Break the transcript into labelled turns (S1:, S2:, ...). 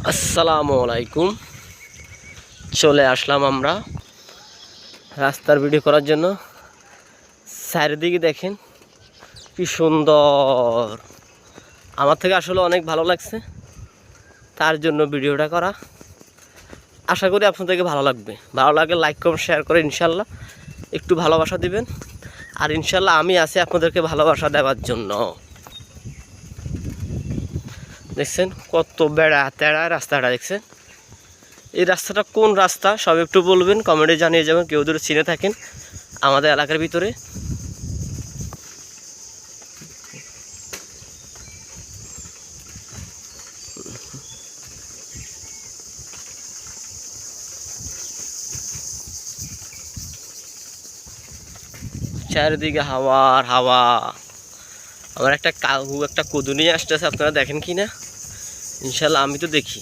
S1: আসসালামু আলাইকুম। চলে আসলাম আমরা রাস্তার ভিডিও করার জন্য। চারিদিকে দেখেন কি সুন্দর, আমার থেকে আসলে অনেক ভালো লাগছে, তার জন্য ভিডিওটা করা। আশা করি আপনাদেরকে ভালো লাগবে। ভালো লাগলে লাইক কমেন্ট শেয়ার করে ইনশাল্লাহ একটু ভালোবাসা দিবেন। আর ইনশাল্লাহ আমি আছি আপনাদেরকে ভালোবাসা দেওয়ার জন্য। দেখছেন কত বেড়া তেড়া রাস্তাটা, দেখছেন এই রাস্তাটা কোন রাস্তা সব একটু বলবেন, কমেন্টে জানিয়ে যাবেন কেউ দূরে চিনে থাকেন আমাদের এলাকার ভিতরে। চারিদিকে হাওয়ার হাওয়া। আমার একটা কাকু একটা কদু নিয়ে আসতেছে, আপনারা দেখেন কি না? ইনশাল্লাহ আমি তো দেখি।